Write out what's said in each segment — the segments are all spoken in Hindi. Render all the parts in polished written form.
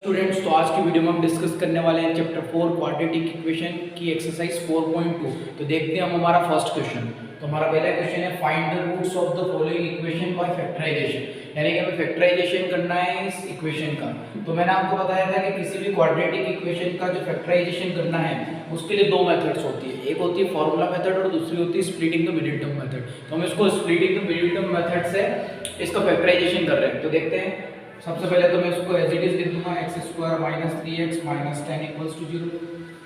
स्टूडेंट्स, तो आज की वीडियो में हम डिस्कस करने वाले हैं चैप्टर 4 क्वाड्रेटिक इक्वेशन की एक्सरसाइज 4.2। तो देखते हैं हम हमारा फर्स्ट क्वेश्चन। तो हमारा पहला क्वेश्चन है find the roots of the following equation by factorization, यानी कि हमें फैक्टराइजेशन करना है इस इक्वेशन का। तो मैंने आपको बताया था कि किसी भी क्वाड्रेटिक इक्वेशन का जो फैक्टराइजेशन करना है उसके लिए दो मेथड्स होती है, एक होती है फॉर्मूला मेथड और दूसरी होती है splitting the middle term method. तो हम इसको splitting the middle term method से इसका फैक्टराइजेशन कर रहे हैं। तो देखते हैं, सबसे पहले तो मैं इसको एज इट इज लिख दूंगा x² - 3x - 10 = 0।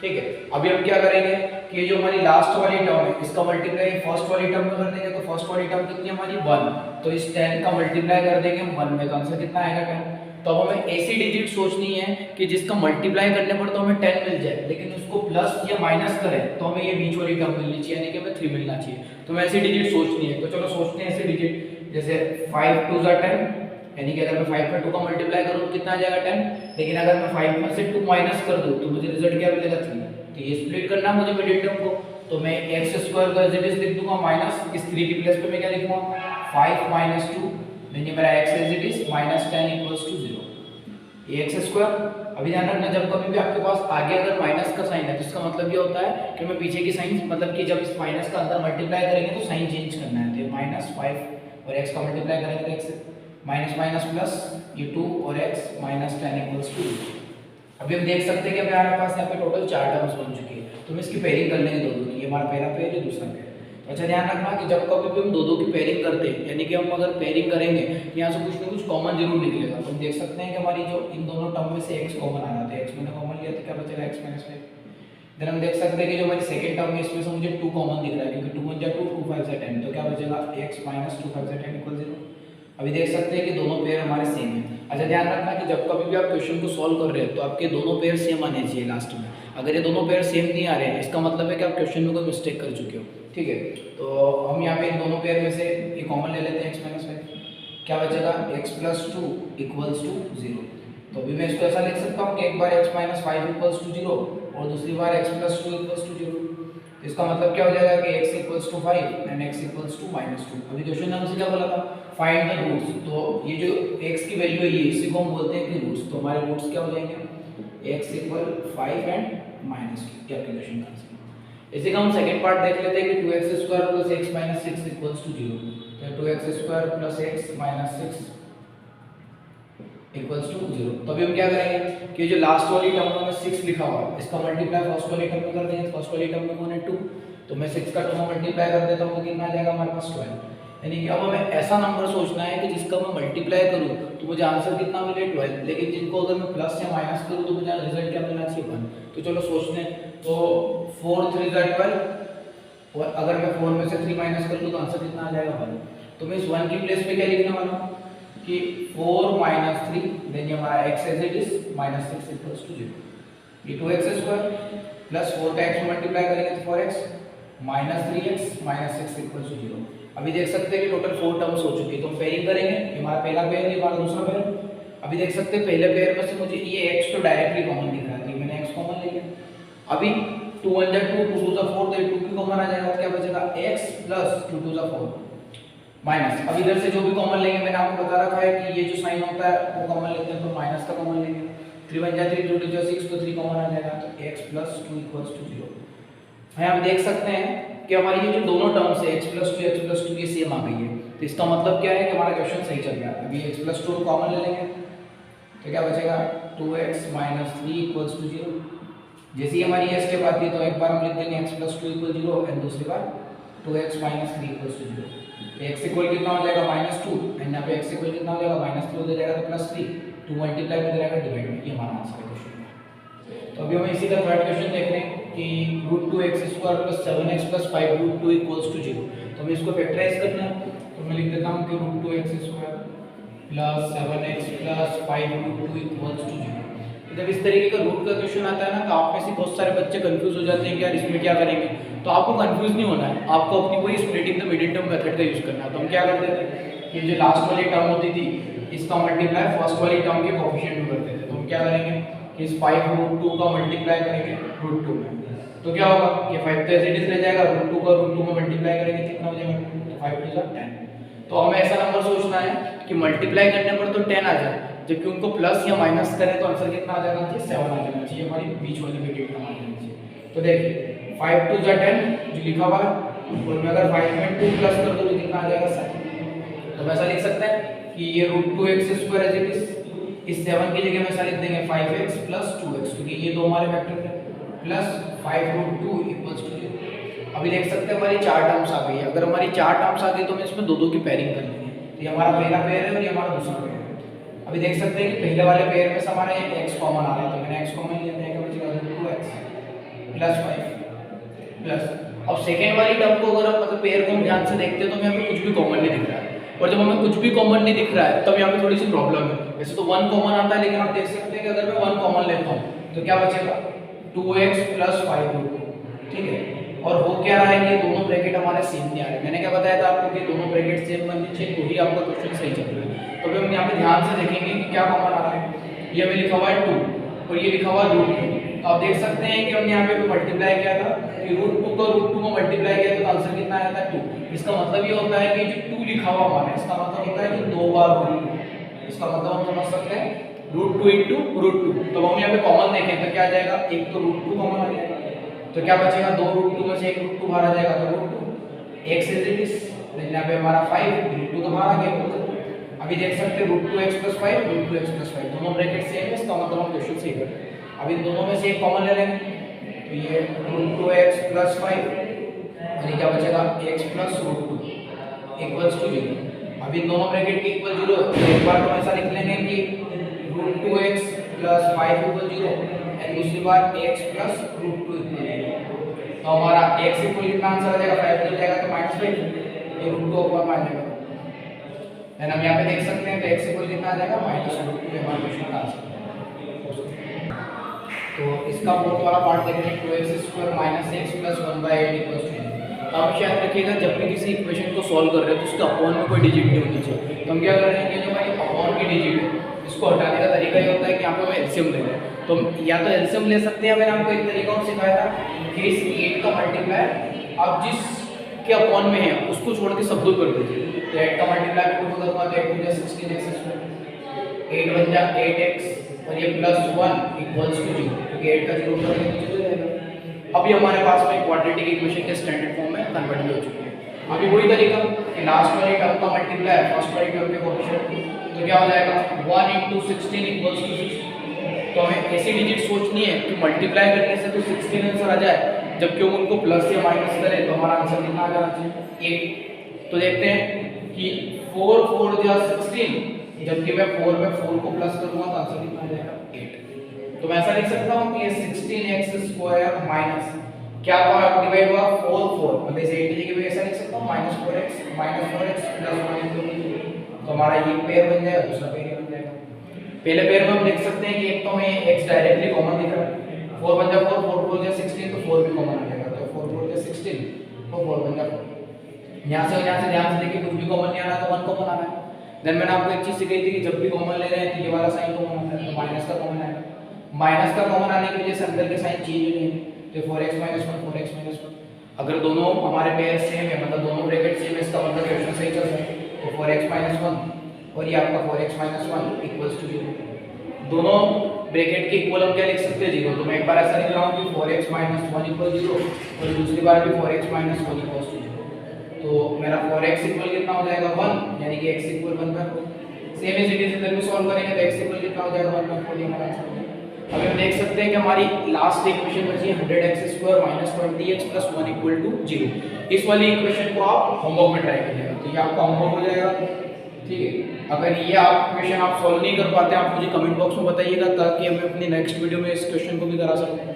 ठीक है, अभी हम क्या करेंगे कि जो हमारी लास्ट वाली टर्म है इसका मल्टीप्लाई फर्स्ट वाली टर्म में कर देंगे। तो फर्स्ट वाली टर्म कितनी है हमारी 1, तो इस 10 का मल्टीप्लाई कर देंगे 1 में, तो आंसर कितना आएगा 10। तो अब हमें ऐसी डिजिट सोचनी है कि जिसका मल्टीप्लाई करने पर तो हमें 10 मिल जाए, लेकिन उसको प्लस या माइनस करें तो हमें ये बीच वाली टर्म मिलनी चाहिए, यानी कि हमें 3 मिलना चाहिए। तो हमें ऐसी डिजिट सोचनी है। तो चलो सोचते हैं ऐसी डिजिट, जैसे 5 2 = 10, यानी कि अगर मैं 5 में 2 का मल्टीप्लाई करूं तो कितना आ जाएगा 10। लेकिन अगर मैं 5 में से 2 माइनस कर दूं तो मुझे रिजल्ट क्या मिलेगा 3। तो ये स्प्लिट करना है मुझे मिडिल टर्म को। तो मैं x² को एज इट इज लिख दूंगा माइनस इस 3 की प्लेस पे मैं क्या लिखूंगा 5 - 2, यानी मेरा x एज इट इज -10 = 0। ये x²। अभी ध्यान रखना, जब कभी भी आपके पास आगे अगर माइनस का साइन है तो इसका मतलब ये होता है कि मैं पीछे की साइन, मतलब कि जब इस माइनस का अंदर मल्टीप्लाई करेंगे तो साइन चेंज करना है। तो -5 और x का मल्टीप्लाई करेंगे तो x माइनस माइनस प्लस ये 2 और x -10 = 2। अभी हम देख सकते हैं कि हमारे पास यहाँ पे टोटल 4 टर्म्स बन चुकी है। तो हम इसकी पेयरिंग कर लेंगे दो। ये हमारा पहला पेयर, ये दूसरा पेयर। तो अच्छा ध्यान रखना कि जब कभी भी हम दो की पेयरिंग करते हैं, यानी कि हम अगर पेयरिंग करेंगे तो यहाँ से कुछ ना कुछ कॉमन जरूर निकलेगा। तो हम देख सकते हैं कि हमारी जो इन दोनों टर्म में से x कॉमन आ रहा था, x मैंने कॉमन लिया तो क्या बचेगा x - 5। देन हम देख सकते हैं कि जो हमारी सेकंड टर्म है इसमें से मुझे 2 कॉमन दिख रहा है, क्योंकि 2 × 2 2 5 = 10, तो क्या बचेगा x - 2 5 = 10 = 0। अभी देख सकते हैं कि दोनों पेयर हमारे सेम हैं। अच्छा ध्यान रखना कि जब कभी भी आप क्वेश्चन को सॉल्व कर रहे हैं तो आपके दोनों पेयर सेम आने चाहिए लास्ट में। अगर ये दोनों पेयर सेम नहीं आ रहे हैं इसका मतलब है कि आप क्वेश्चन में कोई मिस्टेक कर चुके हो। ठीक है, तो हम यहाँ पे इन दोनों पेयर में से ये कॉमन ले लेते हैं x - 5। क्या बचेगा x + 2 = 0। तो अभी मैं इसको ऐसा लिख सकता हूँ कि एक बार x - 5 = 0 और दूसरी बार x + 2 = 0। इसका मतलब क्या हो जाएगा कि x = 5 एंड x = -2। अभी क्वेश्चन ने हमसे क्या बोला था, फाइंड द रूट्स। तो ये जो x की वैल्यू है ये इसी को हम बोलते हैं कि रूट्स। तो हमारे रूट्स क्या हो जाएंगे x = 5 एंड -2। ये एप्लीकेशन का आंसर। इसी का हम सेकंड पार्ट देख लेते हैं कि 2x² + x - 6 = 0। तो 2x² + x - 6 = 0। तो अभी हम क्या करेंगे कि जो लास्ट वाली टर्म में 6 लिखा हुआ है इसका मल्टीप्लाई फर्स्ट वाली टर्म में कर देंगे। फर्स्ट वाली टर्म में कौन है 2, तो मैं 6 का 2 में मल्टीप्लाई कर देता हूं तो कितना आ जाएगा हमारे पास 12। यानी कि अब हमें ऐसा नंबर सोचना है कि जिसका मैं मल्टीप्लाई करूं तो मुझे आंसर कितना मिले 12, लेकिन जिनको अगर मैं प्लस या माइनस करूं तो मुझे रिजल्ट क्या मिलना चाहिए 1। तो चलो सोचते हैं। तो 4 3 = 12 और अगर मैं 4 में से 3 माइनस कर दूं तो आंसर कितना आ जाएगा 1। तो मैं इस 1 की प्लेस पे क्या लिखने वाला हूं कि 4 - 3, देन ये हमारा x एज इट इज -6 = 0। ये 2x² प्लस 4 का x में मल्टीप्लाई करेंगे तो 4x -3x -6 = 0। अभी देख सकते हैं कि टोटल 4 टर्म्स हो चुकी है। तो हम पेयरिंग करेंगे, ये हमारा पहला पेयर, ये हमारा दूसरा पेयर। अभी देख सकते हैं पहले पेयर में से मुझे ये x तो डायरेक्टली कॉमन दिख रहा है, तो मैंने x कॉमन ले लिया। अभी 2 × 2 2 2 4, तो 2 भी कॉमन आ जाएगा। क्या बचेगा x + 2 2 4 माइनस। अब इधर से जो भी कॉमन लेंगे मैंने आपको बता रखा है कि ये जो साइन होता है वो कॉमन लेते हैं, तो माइनस का कॉमन लेंगे। 3 × 3 2 2 6, तो 3 कॉमन आ जाएगा, तो x + 2 = 0। यहाँ आप देख सकते हैं कि हमारी ये जो दोनों टर्म्स है x + 2 ये सेम आ गई है। तो इसका मतलब क्या है कि हमारा क्वेश्चन सही चल रहा है। अभी x + 2 कॉमन ले लेंगे तो क्या बचेगा 2x - 3 = 0। जैसे ही हमारी ये स्टेप आती है तो एक बार हम लिख देंगे x + 2 = 0 एंड दूसरी बार 2x - 3 = 0। x इक्वल कितना हो जाएगा -2 एंड यहाँ पे x इक्वल कितना हो जाएगा -3 हो जाएगा तो +3, 2 मल्टीप्लाई में जाएगा डिवाइड में। ये हमारा आंसर है क्वेश्चन का। तो अभी हम इसी का थर्ड क्वेश्चन देख रहे हैं कि √2x² + 7x + 5 √2 = 0। तो हमें इसको फैक्टराइज करना है। तो मैं लिख देता हूं कि √2x² + 7x + 5 √2 = 0। जब इस तरीके का रूट का क्वेश्चन आता है ना तो आप में से बहुत सारे बच्चे कंफ्यूज हो जाते हैं कि यार इसमें क्या करेंगे। तो आपको कंफ्यूज नहीं होना है, आपको अपनी वही splitting the middle term method का यूज करना है। तो हम क्या करते थे कि जो लास्ट वाली टर्म होती थी इसका मल्टीप्लाई फर्स्ट वाली टर्म के कोएफिशिएंट में करते थे। तो हम क्या करेंगे कि इस 5 √2 का मल्टीप्लाई करेंगे √2 में, तो क्या होगा कि 5 तो एज इट इज रह जाएगा, √2 का √2 में मल्टीप्लाई करेंगे कितना हो जाएगा, तो 5 × 2 = 10। तो हमें ऐसा नंबर सोचना है कि मल्टीप्लाई करने पर तो 10 आ जाए, जबकि उनको प्लस या माइनस करें तो आंसर कितना आ जाना चाहिए, 7 आ जाना चाहिए, हमारी बीच वाली ब्रैकेट में आ जानी चाहिए। तो देखिए 5 2 10 जो लिखा हुआ है, और मैं अगर 5 में 2 प्लस कर दूं तो कितना आ जाएगा 7। तो वैसा लिख सकते हैं कि ये √2x² एज इट इज, इस 7 की जगह में ऐसा लिख देंगे 5x + 2x, क्योंकि ये दो हमारे वेक्टर है, प्लस 5√2 = 0। अभी देख सकते हैं हमारी 4 टर्म्स आ गई है। अगर हमारी 4 टर्म्स आ गई तो हमें इसमें दो दो की पेयरिंग करनी है। तो ये हमारा पहला पेयर है और ये हमारा दूसरा पेयर है। अभी देख सकते हैं कि पहले वाले पेयर में से हमारा एक x कॉमन आ रहा है, तो मैंने x कॉमन लिया है, क्या बचेगा 2x + 5 प्लस। अब सेकंड वाली टर्म को अगर हम मतलब पेयर को हम ध्यान से देखते हैं तो हमें यहाँ पे कुछ भी कॉमन नहीं दिख रहा है, और जब हमें कुछ भी कॉमन नहीं दिख रहा है तब यहाँ पे थोड़ी सी प्रॉब्लम है। वैसे तो 1 कॉमन आता है, लेकिन आप देख सकते हैं कि अगर मैं 1 कॉमन लेता हूँ तो क्या बचेगा 2x + 5√2, ठीक है। और हो क्या रहा है कि दोनों ब्रैकेट हमारे सेम नहीं आ रहे। मैंने क्या बताया था आपको कि दोनों ब्रैकेट सेम बननी चाहिए तो ही आपका क्वेश्चन सही चल रहा है। तो अभी हम यहाँ पे ध्यान से देखेंगे कि क्या कॉमन आ रहा है। ये हमें लिखा हुआ है 2 और ये लिखा हुआ है √2। तो आप देख सकते हैं कि हमने यहाँ पे मल्टीप्लाई किया था कि √2 को √2 में मल्टीप्लाई किया तो आंसर कितना आया था 2। इसका मतलब ये होता है कि जो 2 लिखा हुआ हमारा, इसका मतलब होता है कि 2 बार √2। इसका मतलब हम समझ सकते हैं √2 × √2। तो हम यहाँ पे कॉमन देखें तो क्या आ जाएगा, एक तो √2 कॉमन आ जाएगा, तो क्या बचेगा 2 √2 में से एक √2 बाहर आ जाएगा, तो √2 x इज इट इज, यहाँ पे हमारा 5 √2 तो बाहर आ गया। अभी देख सकते हैं √2x + 5 √2x + 5 दोनों ब्रैकेट सेम है, इसका मतलब हम क्वेश्चन सही कर रहे हैं। अब इन दोनों में से एक कॉमन ले लेंगे, तो ये √2x + 5 और ये क्या बचेगा x + √2 = 0। अब इन दोनों ब्रैकेट के इक्वल 0, तो एक बार तो ऐसा लिख लेंगे कि √2x + 5 = 0 और दूसरी बार x + √2 = 0। तो हमारा x इक्वल कितना आंसर आ जाएगा 5 मिल जाएगा, तो -5 ये √2 ऊपर आ जाएगा। देन हम यहाँ पे देख सकते हैं तो x इक्वल कितना आ जाएगा -√2 ये हमारा क्वेश्चन का आंसर है। तो इसका फोर्थ वाला पार्ट देखेंगे 2x² - x + 1/8 = 0। तो आप याद रखिएगा जब भी किसी इक्वेशन को सॉल्व कर रहे हैं तो उसके अपॉन में कोई डिजिट नहीं होनी चाहिए। तो हम क्या कर रहे हैं कि जो हमारी अपॉन की डिजिट है इसको हटाने का तरीका ये होता है कि यहाँ पे हम एलसीएम ले लें। तो या तो एलसीएम ले सकते हैं, मैंने आपको एक तरीका और सिखाया था कि इस 8 का मल्टीप्लाई आप जिस के अपॉन में है उसको छोड़ के सब दो कर दीजिए। तो 8 का मल्टीप्लाई मैं खुद करूंगा तो 8 × 16x², 8 बन जा 8x और ये +1 = 0, क्योंकि 8 का 0 कर देंगे तो जाएगा। अभी हमारे पास में क्वाड्रेटिक इक्वेशन के स्टैंडर्ड फॉर्म में कन्वर्ट भी हो चुकी है। अभी वही तरीका कि लास्ट वाली टर्म का मल्टीप्लाई फर्स्ट वाली टर्म के कोएफिशिएंट, तो क्या हो जाएगा 1 × 16 = 60। तो हमें ऐसी डिजिट सोचनी है कि मल्टीप्लाई करने से तो 16 आंसर आ जाए, जबकि हम उनको प्लस या माइनस करें तो हमारा आंसर कितना आ जाना चाहिए 8। तो देखते हैं कि 4 4 = 16, जबकि मैं 4 में 4 को प्लस करूंगा तो आंसर कितना आ जाएगा 8। तो मैं ऐसा लिख सकता हूं कि ये 16x² माइनस क्या डिवाइड हुआ 4 4, मतलब इसे 8 की जगह पे ऐसा लिख सकता हूं -4x + 1 तो हमारा ये पेयर बन जाएगा, दूसरा पेयर बन जाएगा। पहले पेयर में हम देख सकते हैं कि एक तो हमें x डायरेक्टली कॉमन दिख रहा है, 4 बन जा 4 4 4 = 16 तो 4 भी कॉमन आ जाएगा, तो 4 4 = 16 तो 4 बन जा 4। यहां से ध्यान से देखिए कुछ भी कॉमन नहीं आ रहा तो 1 कॉमन आ रहा है। देन मैंने आपको एक चीज सिखाई थी कि जब भी कॉमन ले रहे हैं तो ये वाला साइन कॉमन आता है, तो माइनस का कॉमन आएगा। माइनस का कॉमन आने की वजह से अंदर के साइन चेंज हो जाएंगे, तो 4x - 1 4x - 1। अगर दोनों हमारे पेयर सेम है, मतलब दोनों ब्रैकेट सेम है, इसका मतलब क्वेश्चन सही चल रहा है। तो 4x - 1 और ये आपका 4x - 1 = 0। दोनों ब्रैकेट के इक्वल हम क्या लिख सकते हैं 0। तो मैं एक बार ऐसा लिख रहा हूं कि 4x - 1 = 0 और दूसरी बार भी 4x - 1 = 0। तो मेरा 4x इक्वल कितना हो जाएगा 1, यानी कि x इक्वल 1/4। सेम इस इक्वेशन इधर भी सॉल्व करेंगे तो x इक्वल कितना हो जाएगा 1/4, ये हमारा आंसर हो जाएगा। अभी हम देख सकते हैं कि हमारी लास्ट इक्वेशन बची है 100x² - 20x + 1 = 0। इस वाली इक्वेशन को आप होमवर्क में ट्राई करिएगा, तो ये आपका होमवर्क हो जाएगा, ठीक है। अगर ये आप क्वेश्चन आप सॉल्व नहीं कर पाते आप मुझे कमेंट बॉक्स में बताइएगा ताकि हम अपनी नेक्स्ट वीडियो में इस क्वेश्चन को भी करा सकें।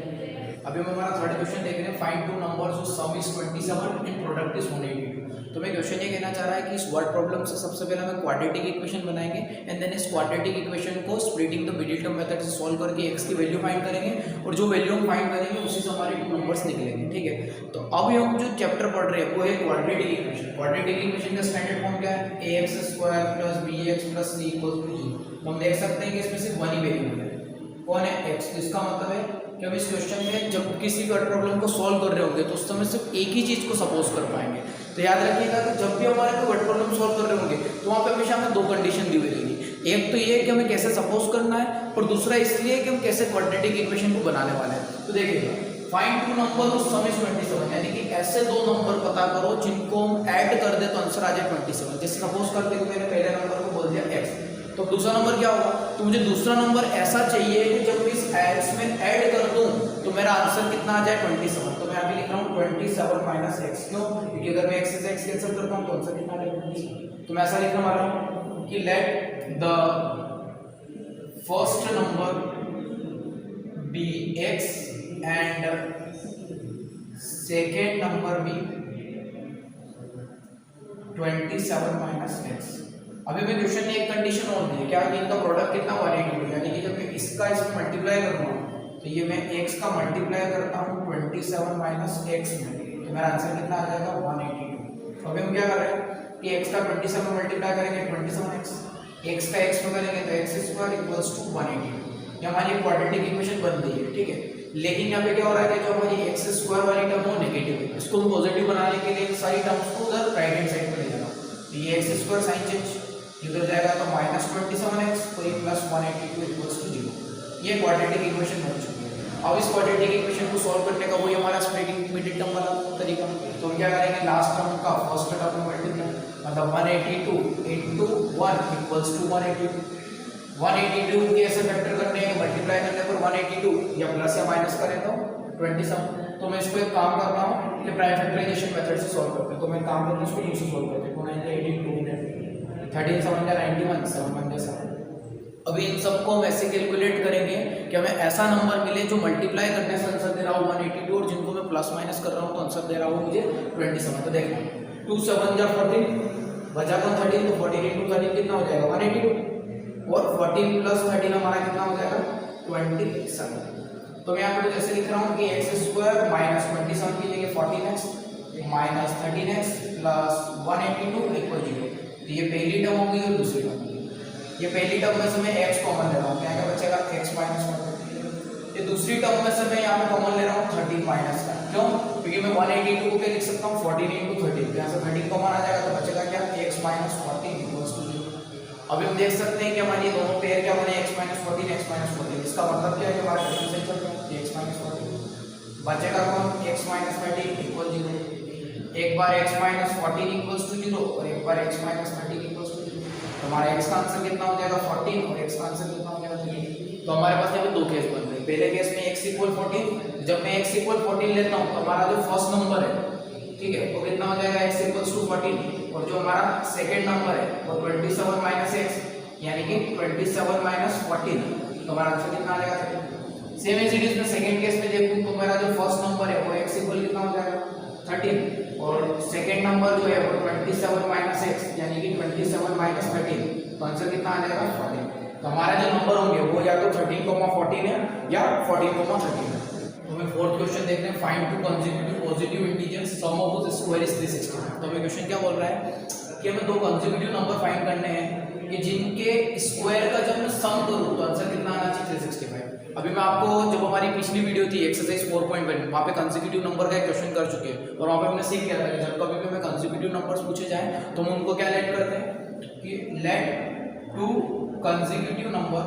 अभी हम हमारा थर्ड क्वेश्चन देख रहे हैं, find two numbers whose sum is 27 and product is 182। तो मैं क्वेश्चन ये कहना चाह रहा है कि इस वर्ड प्रॉब्लम से सबसे पहले हमें क्वाड्रेटिक इक्वेशन बनाएंगे एंड देन इस क्वाड्रेटिक इक्वेशन को splitting the middle term method से सॉल्व करके x की वैल्यू फाइंड करेंगे और जो वैल्यू हम फाइंड करेंगे उसी से हमारे टू नंबर्स निकलेंगे, ठीक है। तो अब हम जो चैप्टर पढ़ रहे हैं वो है क्वाड्रेटिक इक्वेशन। क्वाड्रेटिक इक्वेशन का स्टैंडर्ड फॉर्म क्या है, ax² + bx + c = 0। तो हम देख सकते हैं कि इसमें सिर्फ वन ही वेरिएबल है, कौन है x। इसका मतलब है कि हम इस क्वेश्चन में जब किसी वर्ड प्रॉब्लम को सॉल्व कर रहे होंगे तो उस समय सिर्फ एक ही चीज को सपोज कर पाएंगे। तो याद रखिएगा कि जब भी हमारे को वर्ड प्रॉब्लम सॉल्व कर रहे होंगे तो वहाँ पे हमेशा हमें दो कंडीशन दी हुई रहेगी। एक तो ये कि हमें कैसे सपोज करना है, और दूसरा इसलिए कि हम कैसे क्वाड्रेटिक इक्वेशन को बनाने वाले हैं। तो देखिएगा, find two number of sum is 27, यानी कि ऐसे दो नंबर पता करो जिनको हम ऐड कर दे तो आंसर आ जाए 27। जैसे सपोज करते हुए मैंने पहले नंबर को बोल दिया x, तो दूसरा नंबर क्या होगा, तो मुझे दूसरा नंबर ऐसा चाहिए कि जब इस x में ऐड कर दूं तो मेरा आंसर कितना आ जाए 27। तो मैं अभी लिख रहा हूँ 27 माइनस एक्स। क्यों? क्योंकि अगर मैं x से x कैंसिल करता हूँ तो आंसर कितना आ जाएगा 27। तो मैं ऐसा लिखने वाला हूँ कि let the first number be x and second number be 27 minus x. अभी मैं क्वेश्चन में एक कंडीशन और दी है, क्या कि इनका प्रोडक्ट कितना 182, यानी कि जब मैं इसका इसमें मल्टीप्लाई करूंगा तो ये मैं x का मल्टीप्लाई करता हूँ 27 माइनस एक्स में, तो मेरा आंसर कितना आ जाएगा 182। तो अभी हम क्या कर रहे हैं कि x का 27 मल्टीप्लाई करेंगे 27x, x का x में करेंगे तो x स्क्वायर इक्वल्स टू 182। ये हमारी क्वाड्रेटिक इक्वेशन बन गई है, ठीक है। लेकिन यहाँ पे क्या हो रहा है कि जो हमारी एक्स स्क्वायर वाली टर्म हो नेगेटिव है, इसको हम पॉजिटिव बनाने के लिए सारी टर्म्स को उधर राइट हैंड साइड में ले जाना। तो ये एक्स स्क्वायर साइन चेंज इधर जाएगा तो माइनस 27x और ये प्लस 182 इक्वल्स टू 0। ये क्वाड्रेटिक इक्वेशन बन चुकी है। अब इस क्वाड्रेटिक इक्वेशन को सॉल्व करने का वही हमारा स्प्लिटिंग इमीडिएट टर्म वाला तरीका। तो हम क्या करेंगे, लास्ट टर्म का फर्स्ट टर्म में मल्टीप्लाई, मतलब 182 into 1 इक्वल्स टू 182। 182 के ऐसे फैक्टर करने हैं, मल्टीप्लाई करने पर 182 या प्लस या माइनस करें तो 27। तो मैं इसको एक काम करता हूँ कि प्राइम फैक्टराइजेशन मेथड से सॉल्व करते हैं। तो मैं काम करता हूँ इसको यूज से सॉल्व करते हैं। 13 7 91 7 1 7। अभी इन सबको हम ऐसे कैलकुलेट करेंगे कि हमें ऐसा नंबर मिले जो मल्टीप्लाई करने से आंसर दे रहा हो 182, और जिनको मैं प्लस माइनस कर रहा हूँ तो आंसर दे रहा हूँ मुझे 27। तो देखना 2 7 जा 14 बचा कौन 13, तो 14 into 13 कितना हो जाएगा 182, और 14 प्लस 13 हमारा कितना हो जाएगा 27। तो मैं यहाँ पे जैसे लिख रहा हूँ कि एक्स स्क्वायर माइनस 27 की जगह 14x minus 13x plus 182 equal 0। तो ये पहली टर्म होगी और दूसरी टर्म होगी। ये पहली टर्म में से मैं x कॉमन ले रहा हूँ, क्या क्या बचेगा x माइनस 1। ये दूसरी टर्म में से मैं यहाँ पे कॉमन ले रहा हूँ 13 माइनस का। क्यों? क्योंकि मैं 182 को क्या लिख सकता हूँ 14 into 13, यहाँ से 13 कॉमन आ जाएगा तो बचेगा क्या x माइनस 14 इक्वल्स टू 0। अभी हम देख सकते हैं कि हमारी दोनों पेयर क्या बने x माइनस 14 x माइनस 14। इसका मतलब क्या है कि हमारा क्वेश्चन सही चल रहा है, x माइनस 14 बचेगा कौन x माइनस 13 इक्वल 0। एक बार x माइनस 14 इक्वल्स टू 0 और एक बार x माइनस 13 इक्वल्स टू 0। तो हमारा x का आंसर कितना हो जाएगा 14 और x का आंसर कितना हो जाएगा 3। तो हमारे पास यहाँ पे दो केस बन रहे हैं। पहले केस में x इक्वल 14, जब मैं x इक्वल 14 लेता हूँ तो हमारा जो फर्स्ट नंबर है, ठीक है, वो कितना हो जाएगा x इक्वल्स टू 14, और जो हमारा सेकंड नंबर है वो 27 माइनस x, यानी कि 27 माइनस 14। तो हमारा आंसर कितना आ जाएगा 13। सेम एज इट इज में सेकंड केस में देखूं तो मेरा जो फर्स्ट नंबर है वो x इक्वल कितना हो जाएगा 13, और सेकंड नंबर जो है वो 27 माइनस x, यानी कि 27 माइनस 13। तो आंसर कितना आ जाएगा 14। तो हमारा जो नंबर होंगे वो या तो 13,14 है या 14,13 है। तो हमें फोर्थ क्वेश्चन देखते हैं, find two consecutive positive integers sum of which square is 360। तो हमें क्वेश्चन क्या बोल रहा है कि हमें दो कंसेक्यूटिव नंबर फाइंड करने हैं कि जिनके स्क्वायर का जब मैं सम करूं तो आंसर कितना आना चाहिए 365। अभी मैं आपको जब हमारी पिछली वीडियो थी एक्सरसाइज 4.1 वहाँ पे कंसेक्यूटिव नंबर का एक क्वेश्चन कर चुके हैं, और वहाँ पे हमने सीख किया था कि जब कभी भी हमें कंसेक्यूटिव नंबर्स पूछे जाए तो हम उनको क्या लेट करते हैं कि let two consecutive number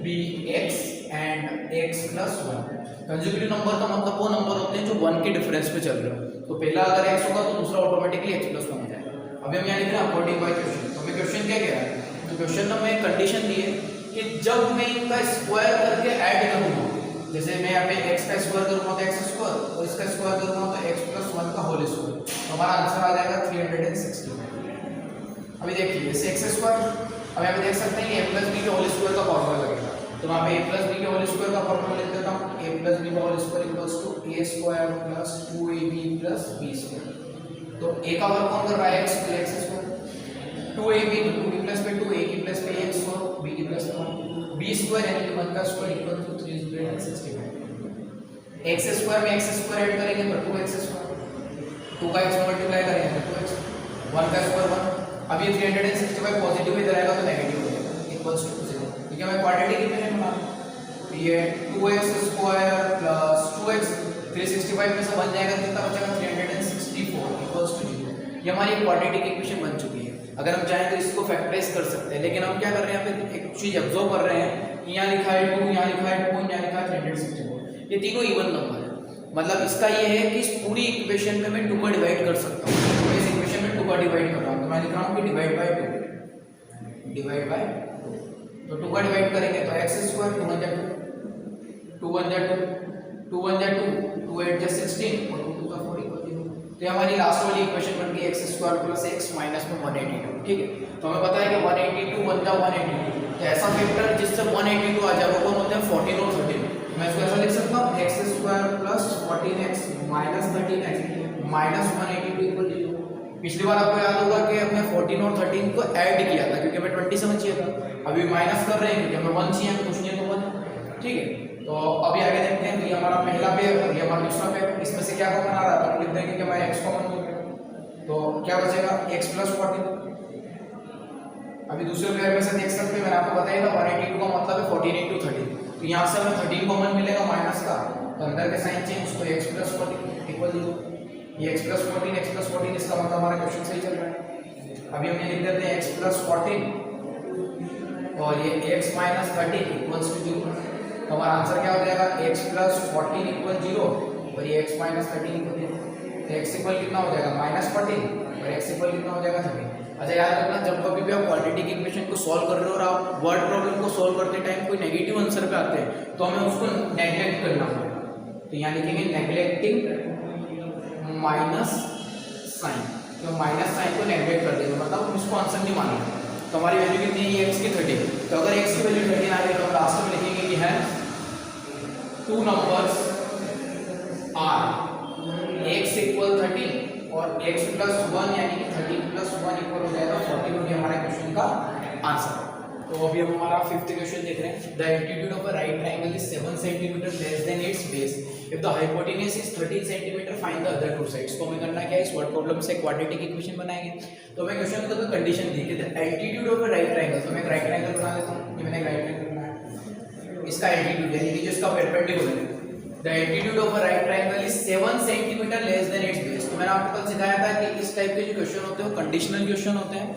be x and x plus 1। Consecutive number का मतलब वो नंबर होते हैं जो 1 के डिफरेंस पे चल रहे हो। तो पहला अगर x होगा तो दूसरा ऑटोमेटिकली x प्लस 1 हो जाएगा। अभी हम यहाँ लिख रहे हैं अकॉर्डिंग बाय क्वेश्चन। तो हमें क्वेश्चन क्या कह रहा है, तो क्वेश्चन में एक कंडीशन दी है कि जब मैं इनका स्क्वायर करके ऐड करूंगा, जैसे मैं यहाँ पे x का स्क्वायर करूंगा तो x स्क्वायर, और इसका स्क्वायर करूंगा तो x प्लस 1 का होल स्क्वायर, तो हमारा आंसर आ जाएगा 365। अभी देखिए जैसे x स्क्वायर, अब यहाँ पे देख सकते हैं a प्लस बी के होल स्क्वायर का फॉर्मूला लगेगा। तो वहाँ पे a प्लस बी के होल स्क्वायर का फॉर्मूला लिख देता हूँ, a प्लस बी का whole square equals to a square plus 2ab plus b square. तो a का वर्ग कौन कर रहा है x, तो x स्क्वायर, 2ab तो 2b प्लस पे 2, a की प्लस पे x और b की प्लस पे 1, b स्क्वायर यानी कि 1 का square equal to 365। x square में x स्क्वायर ऐड करेंगे तो 2x स्क्वायर, 2 का x मल्टीप्लाई करेंगे तो 2x, 1 का स्क्वायर 1। अब ये 365 पॉजिटिव इधर आएगा तो नेगेटिव हो जाएगा इक्वल्स टू 0। ठीक है, मैं क्वाड्रेटिक इक्वेशन बना रहा हूं। ये 2x स्क्वायर प्लस 2x 365 में से बन जाएगा कितना बचेगा 364 इक्वल्स टू 0। ये हमारी क्वाड्रेटिक इक्वेशन बन चुकी है। अगर हम चाहें तो इसको फैक्टराइज कर सकते हैं, लेकिन हम क्या कर रहे हैं, यहाँ पे एक चीज ऑब्जर्व कर रहे हैं कि यहाँ लिखा है 2, यहाँ लिखा है 2, यहाँ लिखा है 364, ये तीनों इवन नंबर है। मतलब इसका ये है कि इस पूरी इक्वेशन में मैं 2 को डिवाइड कर सकता हूँ। इस इक्वेशन में 2 का डिवाइड कर रहा हूँ, तो मैं लिख रहा हूँ कि डिवाइड बाय 2, डिवाइड बाय 2। तो 2 का डिवाइड करेंगे तो x स्क्वायर 2 1 जा 2, 2 1 जा 2, 2 1 जा 2, 2 8 जा 16 और 2 2 का 4 इक्वल 0। तो ये हमारी लास्ट वाली इक्वेशन बन गई x square plus x minus में 182। ठीक है, तो हमें पता है कि 182 1 जा 182, तो ऐसा फैक्टर जिससे 182 आ जाए वो कौन होते हैं 14 और 13। मैं इसको ऐसा लिख सकता हूँ x square plus 14x minus 13x minus 182 equal 0। पिछली बार आपको याद होगा कि हमने 14 और 13 को ऐड किया था क्योंकि हमें 27 चाहिए था। अभी माइनस कर रहे हैं क्योंकि हमें 1 चाहिए, कुछ नहीं तो 1। ठीक है, तो अभी आगे देखते हैं कि हमारा पहला पेयर और ये हमारा दूसरा पेयर, इसमें से क्या कॉमन आ रहा है तो हम लिख देंगे कि हमारा x कॉमन हो गया, तो क्या बचेगा x प्लस 14। अभी दूसरे पेयर में से देख सकते हैं, मैंने आपको बताया था 182 का मतलब है 14 into 13, तो यहाँ से हमें 13 कॉमन मिलेगा माइनस का, तो अंदर के साइन चेंज, तो x प्लस 14 इक्वल 0। ये x प्लस 14 इसका मतलब हमारा क्वेश्चन सही चल रहा है। अभी हम ये लिख देते हैं x प्लस 14 और ये x माइनस 13 इक्वल्स टू 0। तो हमारा आंसर क्या हो जाएगा x प्लस 14 इक्वल 0 और ये x माइनस 13 इक्वल 0। तो x इक्वल कितना हो जाएगा माइनस 14 और x इक्वल कितना हो जाएगा 13। अच्छा याद रखना, जब कभी भी आप क्वाड्रेटिक इक्वेशन को सॉल्व कर रहे हो और आप वर्ड प्रॉब्लम को सॉल्व करते टाइम कोई नेगेटिव आंसर पे आते हैं तो हमें उसको नेग्लेक्ट करना पड़ेगा। तो यहाँ लिखेंगे नेग्लेक्टिंग माइनस साइन, तो माइनस साइन को नेग्लेक्ट कर देंगे, मतलब हम इसको आंसर नहीं मानेंगे। तो हमारी वैल्यू कितनी है, x की 30। तो अगर x की वैल्यू 30 आ गई तो हम लास्ट में लिखेंगे कि है 2 नंबर्स r x इक्वल 30 और x प्लस 1 यानी कि 30 प्लस 1 इक्वल हो जाएगा 40, और ये हमारे क्वेश्चन का आंसर है। तो अभी हम हमारा फिफ्थ क्वेश्चन देख रहे हैं। The altitude of a right triangle is 7 centimetre less than it's base if the hypotenuse is 13 centimetre find the other two sides. तो हमें करना क्या है, इस वर्ड प्रॉब्लम से क्वाड्रेटिक इक्वेशन बनाएंगे। तो हमें क्वेश्चन को कंडीशन दी है the altitude of a right triangle, तो मैं एक राइट ट्रायंगल बना लेता हूं। ये मैंने एक राइट ट्रायंगल बनाया, इसका एल्टीट्यूड यानी कि जो इसका परपेंडिकुलर है, the altitude of a right triangle is 7 centimetre less than it's base. तो मैंने आपको कल सिखाया था कि इस टाइप के जो क्वेश्चन होते हैं वो कंडीशनल क्वेश्चन होते हैं,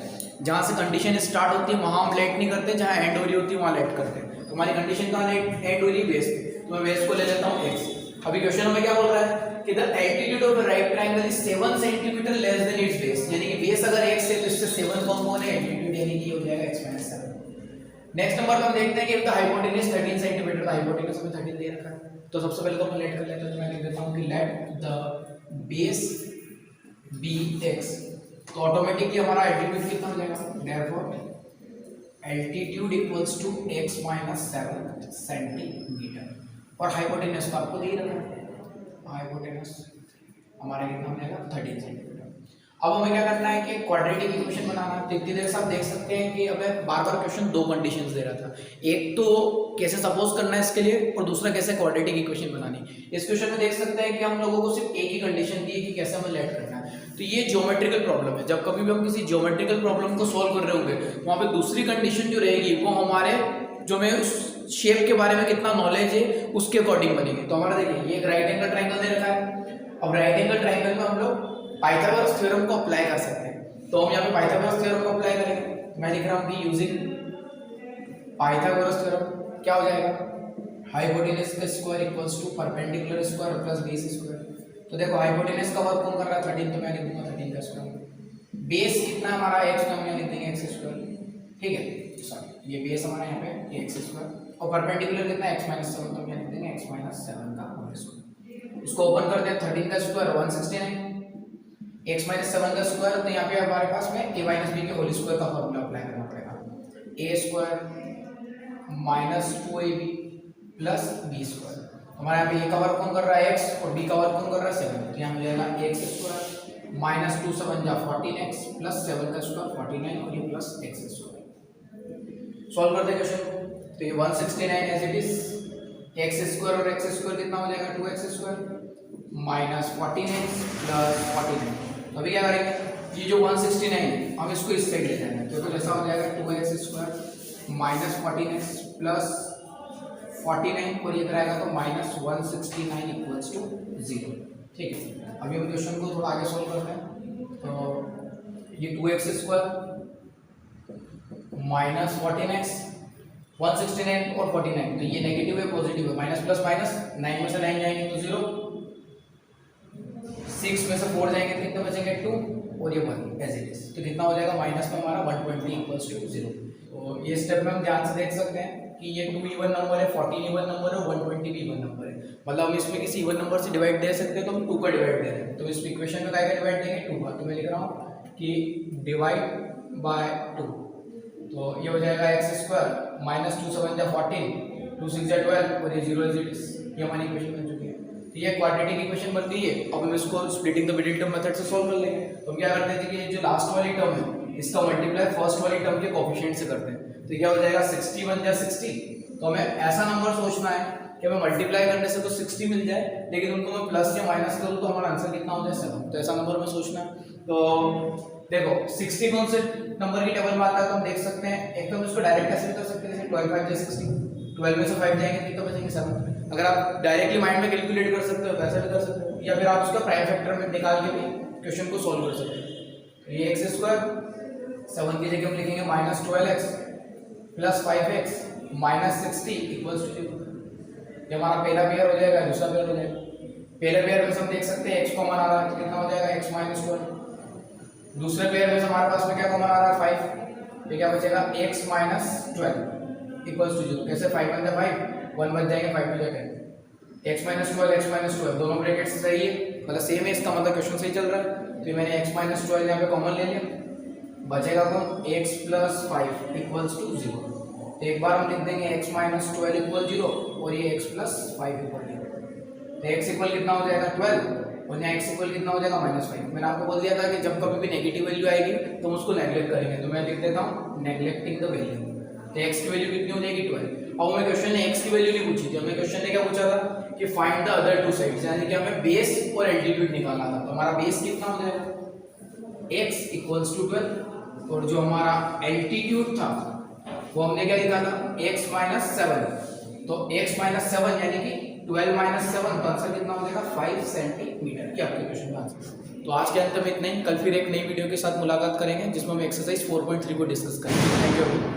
जहां से कंडीशन स्टार्ट होती है वहां हम लेट नहीं करते, जहां एंड हो रही होती है वहां लेट करते हैं। तो हमारी कंडीशन कहां एंड हो रही है, बेस पे, तो मैं बेस को ले लेता हूं x। अभी क्वेश्चन में क्या बोल रहा है कि the altitude of a right triangle is 7 centimetre less than it's base, यानी कि बेस अगर x है तो इससे 7 कम होने एल्टीट्यूड यानी कि हो जाएगा x - 7। नेक्स्ट नंबर पे हम देखते हैं कि इफ द हाइपोटेन्यूज 13 सेंटीमीटर, तो हाइपोटेन्यूज में 13 दे रखा है, तो सबसे पहले तो हम लेट कर लेते हैं। तो मैं लिख देता हूं कि let the base be x, तो ऑटोमेटिकली हमारा एल्टीट्यूड कितना हो जाएगा, therefore altitude equals to x - 7 centimetre, और हाइपोटेन्यूज को आपको दे ही रखा है, हाइपोटेन्यूज हमारा कितना हो जाएगा 13 सेंटीमीटर। अब हमें क्या करना है कि क्वाड्रेटिक इक्वेशन बनाना है। तो इतनी देर से आप देख सकते हैं कि हमें बार बार क्वेश्चन दो कंडीशंस दे रहा था, एक तो कैसे सपोज करना है इसके लिए, और दूसरा कैसे क्वाड्रेटिक इक्वेशन बनानी। इस क्वेश्चन में देख सकते हैं कि हम लोगों को सिर्फ एक ही कंडीशन दी है कि कैसे हमें लेट करना है। तो ये ज्योमेट्रिकल प्रॉब्लम है, जब कभी भी हम किसी ज्योमेट्रिकल प्रॉब्लम को सॉल्व कर रहे होंगे वहां पे दूसरी कंडीशन जो रहेगी वो हमारे जो में उस शेप के बारे में कितना नॉलेज है उसके अकॉर्डिंग बनेगी। तो हमारा देखिए ये एक राइट एंगल ट्रायंगल दे रखा है। अब राइट एंगल ट्रायंगल में हम लोग पाइथागोरस थ्योरम को अप्लाई कर सकते हैं, तो हम यहाँ पे पाइथागोरस थ्योरम को अप्लाई करेंगे। मैं लिख रहा हूँ कि यूजिंग पाइथागोरस थ्योरम क्या हो जाएगा, हाइपोटेन्यूज का square equals to perpendicular square plus base square. तो देखो हाइपोटेन्यूज का वर्क कौन कर रहा है 13, तो मैं लिख दूंगा 13 का स्क्वायर। बेस कितना हमारा x, तो हम यहाँ लिख देंगे x स्क्वायर, ठीक है, सॉरी ये बेस हमारा यहाँ पे ये x स्क्वायर, और परपेंडिकुलर कितना x - 7, तो हम यहाँ लिख देंगे x - 7 का होल स्क्वायर। इसको ओपन कर दें, 13 का स्क्वायर 169, x - 7 का स्क्वायर, तो यहाँ पे हमारे पास में a - b के होल स्क्वायर का फॉर्मूला अप्लाई करना पड़ेगा, a square minus 2ab plus b square. हमारे यहाँ पे a का वर्क कौन कर रहा है x, और b का वर्क कौन कर रहा है 7, तो यहाँ मिल जाएगा x स्क्वायर माइनस 2 7 जा 14x प्लस 7 का स्क्वायर 49 और ये प्लस x स्क्वायर। सॉल्व कर दे क्वेश्चन को, तो ये 169 as it is, x square और x स्क्वायर कितना हो जाएगा 2x square minus 14x plus 49। अभी क्या करेंगे, ये जो 169 है हम इसको इस साइड ले जाएंगे, तो जैसा हो जाएगा 2x square minus 14x plus 49 और ये इधर आएगा तो -169 इक्वल्स टू 0। ठीक है, अभी हम क्वेश्चन को थोड़ा आगे सॉल्व करते हैं। तो ये 2x² माइनस 14x 169 और 49, तो ये नेगेटिव है पॉजिटिव है, माइनस प्लस माइनस, 9 में से 9 जाएंगे तो 0, 6 में से 4 जाएंगे तो कितने बचेंगे 2 और ये 1 एज इट इज। तो कितना हो जाएगा माइनस में हमारा 120 इक्वल्स टू 0। तो ये स्टेप में हम ध्यान से देख सकते हैं कि ये 2 इवन नंबर है, 14 इवन नंबर है, 120 भी इवन नंबर है। मतलब हम इसमें किसी इवन नंबर से डिवाइड दे सकते हैं, तो हम 2 का डिवाइड दे रहे हैं, तो इस इक्वेशन में क्या का डिवाइड देंगे 2 का। तो मैं लिख रहा हूँ कि डिवाइड बाय 2, तो ये हो जाएगा x² माइनस 2 7 जा 14, 2 6 जा 12 और ये 0 एज इट इज। ये हमारी इक्वेशन बन चुकी है। तो ये क्वाड्रेटिक इक्वेशन बन गई है। अब हम इसको splitting the middle term method से सॉल्व कर लेंगे। तो हम क्या करते थे कि ये जो लास्ट वाली टर्म है इसका मल्टीप्लाई फर्स्ट वाली टर्म के कोएफिशिएंट से करते हैं। तो क्या हो जाएगा 61 या 60। तो हमें ऐसा नंबर सोचना है कि हमें मल्टीप्लाई करने से तो 60 मिल जाए, लेकिन उनको मैं प्लस या माइनस करूँ तो हमारा आंसर कितना हो जाए 7। तो ऐसा नंबर हमें सोचना है। तो देखो 60 कौन से नंबर की टेबल में आता है, तो हम देख सकते हैं। एक तो हम इसको डायरेक्ट ऐसे भी कर सकते हैं, जैसे 12 5 60, 12 में से 5 जाएंगे कितना बचेंगे 7। अगर आप डायरेक्टली माइंड में कैलकुलेट कर सकते हो तो ऐसा भी कर सकते हो, या फिर आप उसका प्राइम फैक्टर में निकाल के भी क्वेश्चन को सॉल्व कर सकते हो। ये x² 7 की जगह हम लिखेंगे -12x plus 5x minus 60 equals to 0। ये हमारा पहला पेयर हो जाएगा, दूसरा पेयर हो जाएगा। पहले पेयर में हम देख सकते हैं x कॉमन आ रहा है, तो कितना हो जाएगा x - 12। दूसरे पेयर में हमारे पास में क्या कॉमन आ रहा है 5, तो क्या बचेगा x - 12 इक्वल्स टू 0। कैसे 5 1 5, 1 बच जाएंगे, 5 2 10, x - 12 x - 12 दोनों ब्रैकेट सही है, मतलब सेम है, इसका मतलब क्वेश्चन सही चल रहा है। तो मैंने x - 12 यहाँ पे कॉमन ले लिया, बचेगा कौन x + 5 इक्वल्स टू 0। एक बार हम लिख देंगे x - 12 इक्वल 0 और ये x + 5 इक्वल 0। तो x इक्वल कितना हो जाएगा 12 और यहाँ x इक्वल कितना हो जाएगा -5। मैंने आपको बोल दिया था कि जब कभी भी नेगेटिव वैल्यू आएगी तो हम उसको नेगलेक्ट करेंगे, तो मैं लिख देता हूँ नेगलेक्टिंग द वैल्यू। तो x की वैल्यू कितनी हो जाएगी 12। अब हमें क्वेश्चन ने x की वैल्यू नहीं पूछी थी, हमें क्वेश्चन ने क्या पूछा था कि find the other two sides, यानी कि हमें बेस और एल्टीट्यूड निकालना था। तो हमारा बेस कितना हो जाएगा x इक्वल्स टू 12 और जो हमारा एल्टीट्यूड था वो हमने क्या लिखा था x - 7। तो x - 7 यानी कि 12 - 7, तो आंसर कितना हो जाएगा 5 सेंटीमीटर। ये आपके क्वेश्चन का आंसर। तो आज के अंत में इतना ही। कल फिर एक नई वीडियो के साथ मुलाकात करेंगे जिसमें हम एक्सरसाइज 4.3 को डिस्कस करेंगे। Thank you.